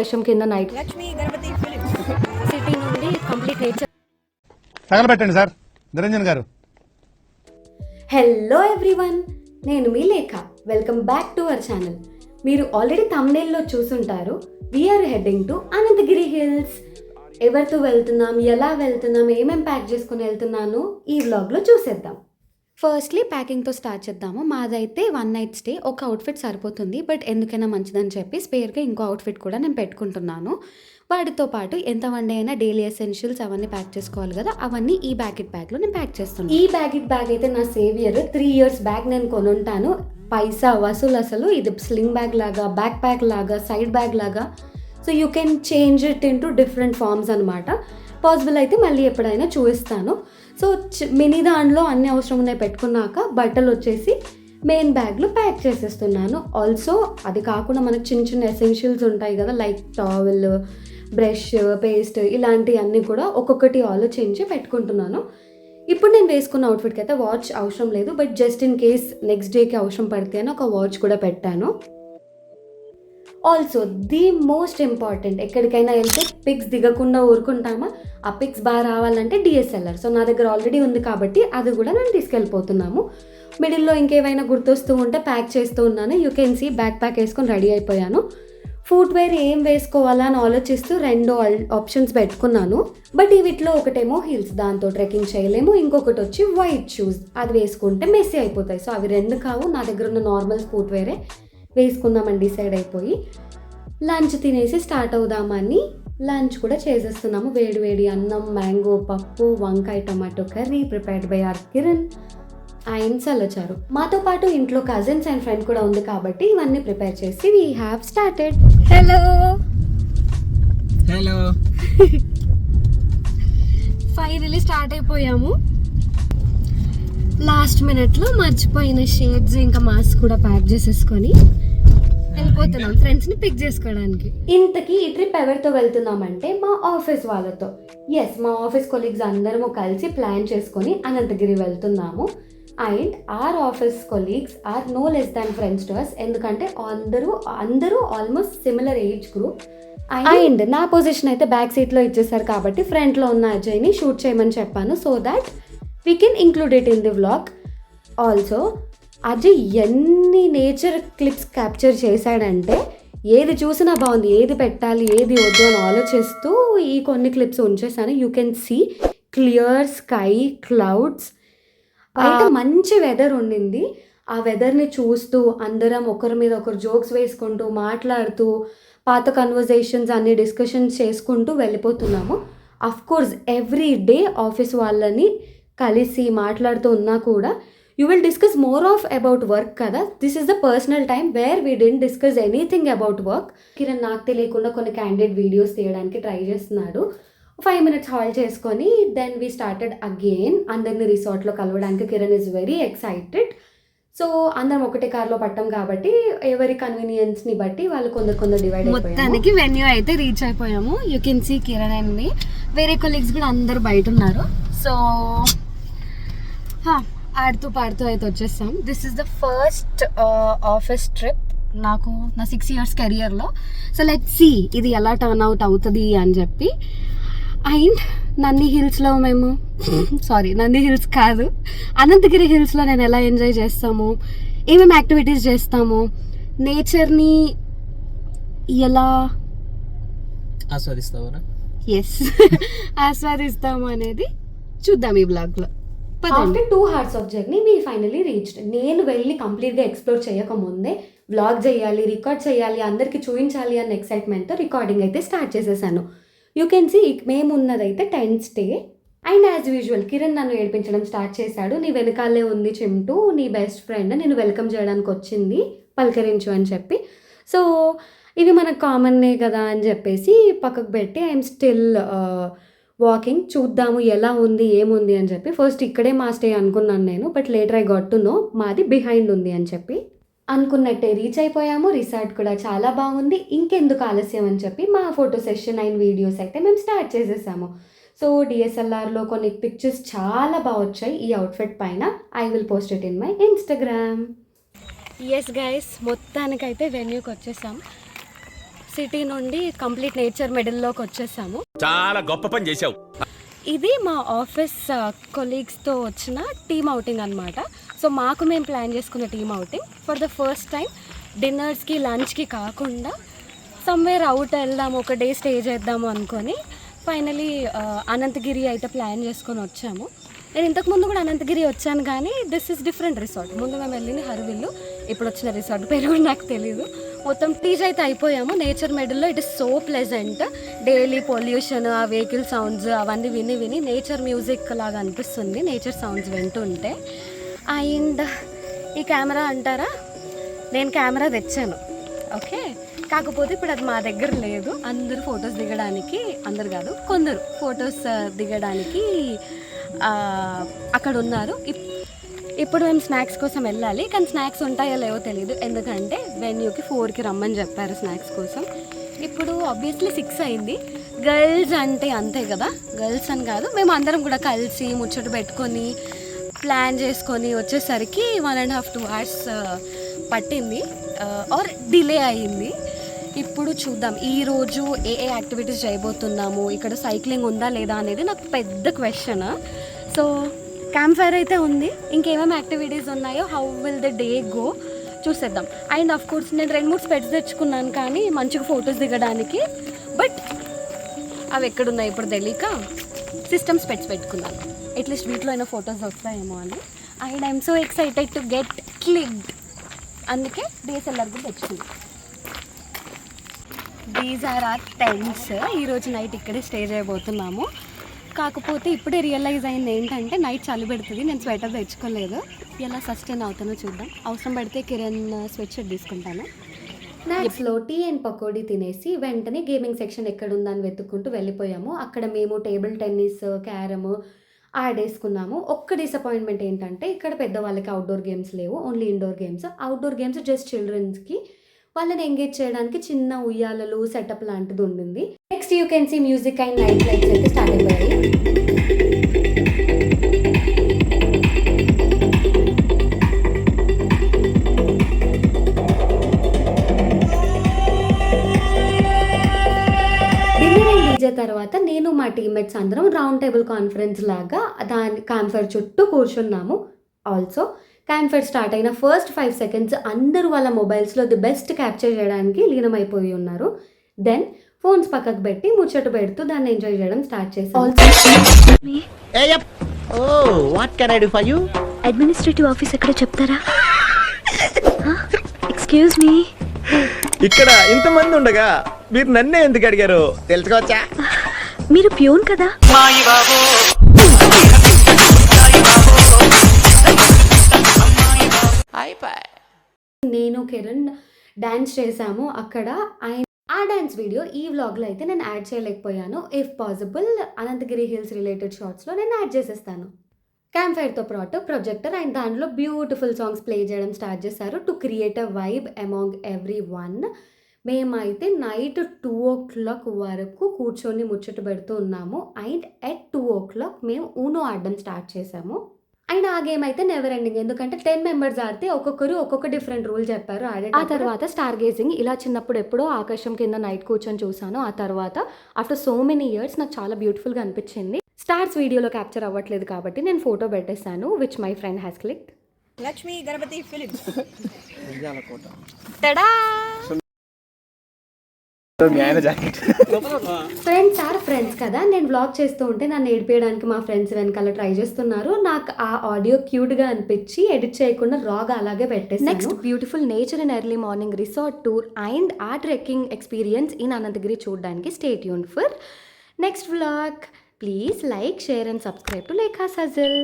వర్షం కింద night Lakshmi Ganapathi city నుండి కంప్లీట్ నేచర్ తగలబెట్టండి సార్ నిరంజన్ గారు. హలో ఎవ్రీవన్, నేను మీ Lekha. Welcome back to our channel. మీరు ఆల్రెడీ థంబ్నెయిల్లో చూసుంటారు, we're heading to Ananthagiri hills. ఎవరితో వెళ్తున్నాం, ఎలా వెళ్తున్నాం, ఏమేం ప్యాక్ చేసుకుని వెళ్తున్నాను ఈ వ్లాగ్లో చూసేద్దాం. ఫస్ట్లీ ప్యాకింగ్తో స్టార్ట్ చేద్దాము. మాదైతే 1 నైట్ స్టే, ఒక అవుట్ఫిట్ సరిపోతుంది. బట్ ఎందుకైనా మంచిదని చెప్పి స్పేర్గా ఇంకో అవుట్ఫిట్ కూడా నేను పెట్టుకుంటున్నాను. వాటితో పాటు ఎంత వన్ డే అయినా డైలీ ఎసెన్షియల్స్ అవన్నీ ప్యాక్ చేసుకోవాలి కదా, అవన్నీ ఈ బ్యాకెట్ బ్యాగ్లో నేను ప్యాక్ చేస్తున్నాను. ఈ బ్యాకెట్ బ్యాగ్ అయితే నా సేవియర్. 3 years బ్యాగ్ నేను కొనుంటాను. పైసా వసూలు అసలు. ఇది స్లింగ్ బ్యాగ్ లాగా, బ్యాక్ ప్యాక్ లాగా, సైడ్ బ్యాగ్ లాగా. So you can change it into different forms అనమాట. పాసిబుల్ అయితే మళ్ళీ ఎప్పుడైనా చూపిస్తాను. సో మినీ దాంట్లో అన్ని అవసరం ఉన్నాయి పెట్టుకున్నాక బట్టలు వచ్చేసి మెయిన్ బ్యాగ్లో ప్యాక్ చేసేస్తున్నాను. ఆల్సో అది కాకుండా మనకు చిన్న చిన్న ఎసెన్షియల్స్ ఉంటాయి కదా, లైక్ టవల్, బ్రష్, పేస్ట్, ఇలాంటివన్నీ కూడా ఒక్కొక్కటి ఆలోచించి పెట్టుకుంటున్నాను. ఇప్పుడు నేను వేసుకున్న అవుట్ఫిట్కి అయితే వాచ్ అవసరం లేదు, but just in case next డేకి అవసరం పడితే అని ఒక వాచ్ కూడా పెట్టాను. ఆల్సో ది మోస్ట్ ఇంపార్టెంట్, ఎక్కడికైనా వెళ్తే పిక్స్ దిగకుండా ఊరుకుంటామా, ఆ పిక్స్ బాగా రావాలంటే డిఎస్ఎల్ఆర్. సో నా దగ్గర ఆల్రెడీ ఉంది కాబట్టి అది కూడా నేను తీసుకెళ్ళిపోతున్నాము. మిడిల్లో ఇంకేమైనా గుర్తొస్తూ ఉంటే ప్యాక్ చేస్తూ ఉన్నాను. You can see backpack వేసుకొని రెడీ అయిపోయాను. ఫుట్వేర్ ఏం వేసుకోవాలా అని ఆలోచిస్తూ 2 ఆప్షన్స్ పెట్టుకున్నాను. బట్ వీటిలో ఒకటేమో హీల్స్, దాంతో ట్రెక్కింగ్ చేయలేము. ఇంకొకటి వచ్చి వైట్ షూస్, అది వేసుకుంటే మెస్సీ అయిపోతాయి. సో అవి 2 కావు. నా దగ్గర ఉన్న నార్మల్ ఫుట్వేరే వేసుకుందామని డిసైడ్ అయిపోయి లంచ్ తినేసి స్టార్ట్ అవుదామని లంచ్ కూడా చేసేస్తున్నాము. వేడి వేడి అన్నం, మ్యాంగో, పప్పు, వంకాయ, tomato curry prepared by R Kiran and సలచారు. మాతో పాటు ఇంట్లో కజిన్స్ అండ్ ఫ్రెండ్ కూడా ఉంది కాబట్టి ఇవన్నీ ప్రిపేర్ చేసి we have started. Hello hello finally start అయిపోయాము. లాస్ట్ మినిట్లో మర్చిపోయిన షేడ్స్ ఇంకా మాస్క్ కూడా ప్యాక్ చేసేసుకొని వెళ్ళిపోతున్నాం ఫ్రెండ్స్ని పిక్ చేసుకోవడానికి. ఇంతకీ ఈ ట్రిప్ ఎవరితో వెళ్తున్నామంటే మా ఆఫీస్ వాళ్ళతో. ఎస్, మా ఆఫీస్ కొలీగ్స్ అందరము కలిసి ప్లాన్ చేసుకొని అనంతగిరి వెళ్తున్నాము. And our office colleagues are no less than friends to us. ఎందుకంటే అందరూ almost similar age group. And నా పొజిషన్ అయితే బ్యాక్ సీట్లో ఇచ్చేసారు కాబట్టి ఫ్రంట్లో ఉన్న అజయ్ని షూట్ చేయమని చెప్పాను, so that we can include it in the vlog. Also Ajay ఎన్ని నేచర్ క్లిప్స్ క్యాప్చర్ చేశాడంటే ఏది చూసినా బాగుంది, ఏది పెట్టాలి, ఏది వద్దు అని ఆలోచిస్తూ ఈ కొన్ని క్లిప్స్ ఉంచేసాను. You can see clear sky, clouds, బయట మంచి వెదర్ ఉండింది. ఆ వెదర్ని చూస్తూ అందరం ఒకరి మీద ఒకరు జోక్స్ వేసుకుంటూ మాట్లాడుతూ పాత కన్వర్జేషన్స్ అన్ని డిస్కషన్స్ చేసుకుంటూ వెళ్ళిపోతున్నాము. అఫ్కోర్స్ ఎవ్రీ డే ఆఫీస్ వాళ్ళని కలిసి మాట్లాడుతూ ఉన్నా కూడా you will discuss more of about work కదా. This is the personal time where we didn't discuss anything about work. Kiran నాకు తెలియకుండా కొన్ని క్యాండిడేట్ వీడియోస్ తీయడానికి ట్రై చేస్తున్నాడు. 5 minutes హాల్ చేసుకొని దెన్ వీ స్టార్టెడ్ అగైన్. అందరినీ రిసార్ట్లో కలవడానికి Kiran is very excited. So అందరం ఒకటే కార్లో పట్టాం కాబట్టి ఎవరి కన్వీనియన్స్ని బట్టి వాళ్ళు కొందరు డివైడ్ అయిపోయాము. మొత్తానికి వెన్యూ అయితే రీచ్ అయిపోయాము. You can see Kiran and me, వేరే కొలీగ్స్ కూడా అందరు బయట ఉన్నారు. సో ఆడుతూ పాడుతూ అయితే వచ్చేస్తాం. This is the first office trip నాకు నా 6 years కెరియర్లో. సో లెట్స్ సీ ఇది ఎలా టర్న్ అవుట్ అవుతుంది అని చెప్పి. అండ్ నంది హిల్స్లో మేము నంది హిల్స్ కాదు, అనంతగిరి హిల్స్లో నేను ఎలా ఎంజాయ్ చేస్తాము, ఏమేమి యాక్టివిటీస్ చేస్తాము, నేచర్ని ఎలా ఆస్వాదిస్తాము అనేది చూద్దాం ఈ బ్లాగ్లో. After 2 hours of journey we finally reached. నేను వెళ్ళి కంప్లీట్గా ఎక్స్ప్లోర్ చేయకముందే వ్లాగ్ చేయాలి, రికార్డ్ చేయాలి, అందరికీ చూపించాలి అన్న ఎక్సైట్మెంట్తో రికార్డింగ్ అయితే స్టార్ట్ చేసేసాను. యూ కెన్ సీ మేము ఉన్నదైతే 10th stay. And as usual Kiran నన్ను ఏడిపించడం స్టార్ట్ చేశాడు. నీ వెనకాలే ఉంది చింటూ, నీ బెస్ట్ ఫ్రెండ్, నేను వెల్కమ్ చేయడానికి వచ్చింది, పలకరించు అని చెప్పి. సో ఇవి మనకు కామన్నే కదా అని చెప్పేసి పక్కకు పెట్టి ఐఎమ్ స్టిల్ వాకింగ్. చూద్దాము ఎలా ఉంది ఏముంది అని చెప్పి. ఫస్ట్ ఇక్కడే మా స్టే అనుకున్నాను నేను, but later I got to know మాది బిహైండ్ ఉంది అని చెప్పి. అనుకున్నట్టే రీచ్ అయిపోయాము. రిసార్ట్ కూడా చాలా బాగుంది. ఇంకెందుకు ఆలస్యం అని చెప్పి మా ఫోటో సెషన్ అండ్ వీడియోస్ అయితే మేము స్టార్ట్ చేసేసాము. సో డిఎస్ఎల్ఆర్లో కొన్ని పిక్చర్స్ చాలా బాగా వచ్చాయి ఈ అవుట్ఫిట్ పైన. I will post it in my Instagram. Yes guys, మొత్తానికైతే వెన్యూకి వచ్చేసాం. సిటీ నుండి కంప్లీట్ నేచర్ మిడిల్లోకి వచ్చేసాము. చాలా గొప్ప పని చేశావు. ఇది మా ఆఫీస్ కొలీగ్స్తో వచ్చిన టీమ్ అవుటింగ్ అనమాట. సో మాకు మేము ప్లాన్ చేసుకున్న team outing for the first time. డిన్నర్స్కి లంచ్కి కాకుండా సమ్వేర్ అవుట్ వెళ్దాము, ఒక డే స్టే చేద్దాము అనుకొని ఫైనలీ అనంతగిరి అయితే ప్లాన్ చేసుకొని వచ్చాము. నేను ఇంతకుముందు కూడా అనంతగిరి వచ్చాను, కానీ దిస్ ఇస్ డిఫరెంట్ రిసార్ట్. ముందు మేము వెళ్ళింది హర్విల్లు, ఇప్పుడు వచ్చిన రిసార్ట్ పేరు కూడా నాకు తెలీదు. మొత్తం టీజ్ అయితే అయిపోయాము నేచర్ మిడిల్లో. It is so pleasant. Daily pollution, ఆ వెహికల్ సౌండ్స్ అవన్నీ విని విని నేచర్ మ్యూజిక్ లాగా అనిపిస్తుంది నేచర్ సౌండ్స్ వింటుంటే. అండ్ ఈ కెమెరా అంటారా, నేను కెమెరా తెచ్చాను, ఓకే. కాకపోతే ఇప్పుడు అది మా దగ్గర లేదు. అందరూ ఫొటోస్ దిగడానికి, అందరు కాదు కొందరు ఫొటోస్ దిగడానికి అక్కడ ఉన్నారు. ఇప్పుడు మేము స్నాక్స్ కోసం వెళ్ళాలి, కానీ స్నాక్స్ ఉంటాయో లేవో తెలియదు, ఎందుకంటే వెన్యూకి 4కి రమ్మని చెప్పారు స్నాక్స్ కోసం. ఇప్పుడు ఆబ్వియస్లీ 6 అయింది. గర్ల్స్ అంటే అంతే కదా, గర్ల్స్ అని కాదు, మేము అందరం కూడా కలిసి ముచ్చట పెట్టుకొని ప్లాన్ చేసుకొని వచ్చేసరికి 1.5-2 hours పట్టింది ఆర్ డిలే అయ్యింది. ఇప్పుడు చూద్దాం ఈరోజు ఏ యాక్టివిటీస్ చేయబోతున్నాము, ఇక్కడ సైక్లింగ్ ఉందా లేదా అనేది నాకు పెద్ద క్వశ్చన్. సో క్యాంప్ ఫైర్ అయితే ఉంది, ఇంకేమేమి యాక్టివిటీస్ ఉన్నాయో, how will the day go చూసేద్దాం. అండ్ ఆఫ్ కోర్స్ నేను 2-3 స్పెట్స్ తెచ్చుకున్నాను కానీ మంచిగా ఫొటోస్ దిగడానికి, బట్ అవి ఎక్కడున్నాయి ఇప్పుడు తెలియక సిస్టమ్ స్పెట్స్ పెట్టుకున్నాను. అట్లీస్ట్ వీటిలో అయినా ఫొటోస్ వస్తాయేమో అని. And I'm so excited to get clicked, అందుకే DSLR కూడా తెచ్చుకున్నాను. These are are tents. ఈరోజు నైట్ ఇక్కడే స్టే చేయబోతున్నాము. కాకపోతే ఇప్పుడే రియలైజ్ అయింది ఏంటంటే నైట్ చలి పెడుతుంది, నేను స్వెటర్ తెచ్చుకోలేదు. ఎలా సస్టైన్ అవుతానో చూద్దాం. అవసరం పడితే కిరణ్ స్వెట్ షర్ట్ తీసుకుంటాను. స్నాక్స్లో టీ అండ్ పకోడీ తినేసి వెంటనే గేమింగ్ సెక్షన్ ఎక్కడుందని వెతుక్కుంటూ వెళ్ళిపోయాము. అక్కడ మేము టేబుల్ టెన్నిస్, క్యారమ్ ఆడేసుకున్నాము. ఒక్క డిసప్పాయింట్మెంట్ ఏంటంటే ఇక్కడ పెద్దవాళ్ళకి అవుట్డోర్ గేమ్స్ లేవు, only indoor games. Outdoor games just చిల్డ్రన్స్కి, వాళ్ళని ఎంగేజ్ చేయడానికి చిన్న ఉయ్యాలలు సెటప్ లాంటిది ఉండింది. Next you can see music and night lights అయితే స్టార్ట్ అయిపోయాయి. డీజే తర్వాత నేను మా టీమ్మేట్స్ అందరం రౌండ్ టేబుల్ కాన్ఫరెన్స్ లాగా దాని క్యాంప్ఫైర్ చుట్టూ కూర్చున్నాము. ఆల్సో క్యాంప్ఫైర్ స్టార్ట్ అయిన ఫస్ట్ 5 seconds అందరూ వాళ్ళ మొబైల్స్లో ది బెస్ట్ క్యాప్చర్ చేయడానికి లీనమైపోయి ఉన్నారు. దెన్ ఫోన్స్ పక్కకు పెట్టి ముచ్చట పెడుతూ దాన్ని ఎంజాయ్ చేయడం స్టార్ట్ చేశారు. అడ్మినిస్ట్రేటివ్ ఆఫీస్ ఎక్కడ చెప్తారా? ఎక్స్క్యూజ్ మీ, ఇక్కడ ఇంతమంది ఉండగా మీరు నన్నే ఎందుకు అడిగారు తెలుసుకోవచ్చా? మీరు ప్యూన్ కదా? నేను కిరణ్ డాన్స్ చేశాము అక్కడ. ఆ డాన్స్ వీడియో ఈ వ్లాగ్లో అయితే నేను యాడ్ చేయలేకపోయాను. If possible Ananthagiri hills related షార్ట్స్లో నేను యాడ్ చేసేస్తాను. క్యాంప్ ఫైర్తో పాటు ప్రొజెక్టర్ అండ్ దాంట్లో బ్యూటిఫుల్ సాంగ్స్ ప్లే చేయడం స్టార్ట్ చేశారు to create a vibe among everyone. మేమైతే నైట్ 2 o'clock వరకు కూర్చొని ముచ్చట పెడుతూ ఉన్నాము. అండ్ at 2 o'clock మేము ఊనో ఆడడం స్టార్ట్ చేసాము. అండ్ ఆ గేమ్ అయితే నెవర్ ఎండింగ్, ఎందుకంటే 10 members ఆడితే ఒక్కొక్కరు ఒక్కొక్క డిఫరెంట్ రూల్ చెప్పారు. ఆ తర్వాత స్టార్ గేజింగ్, ఇలా చిన్నప్పుడు ఎప్పుడో ఆకాశం కింద నైట్ కూర్చొని చూసాను. ఆ తర్వాత ఆఫ్టర్ సో మెనీ ఇయర్స్ నాకు చాలా బ్యూటిఫుల్గా అనిపించింది. స్టార్స్ వీడియోలో క్యాప్చర్ అవ్వట్లేదు కాబట్టి నేను ఫోటో పెట్టేశాను, which my friend has clicked. Lakshmi Ganapathi ఫిలిప్స్. తడా ఫ్రెండ్స్ ఆర్ ఫ్రెండ్స్ కదా, నేను వ్లాగ్ చేస్తూ ఉంటే నన్ను ఏడిపేయడానికి మా ఫ్రెండ్స్ వెనకాల ట్రై చేస్తున్నారు. నాకు ఆ ఆడియో క్యూట్గా అనిపించి ఎడిట్ చేయకుండా రాగా అలాగే పెట్టేసి next beautiful nature and early morning resort tour and ఆ ట్రెక్కింగ్ ఎక్స్పీరియన్స్ ఇన్ అనంతగిరి చూడడానికి stay tuned for next vlog. Please like, share and subscribe to Lekha సజిల్.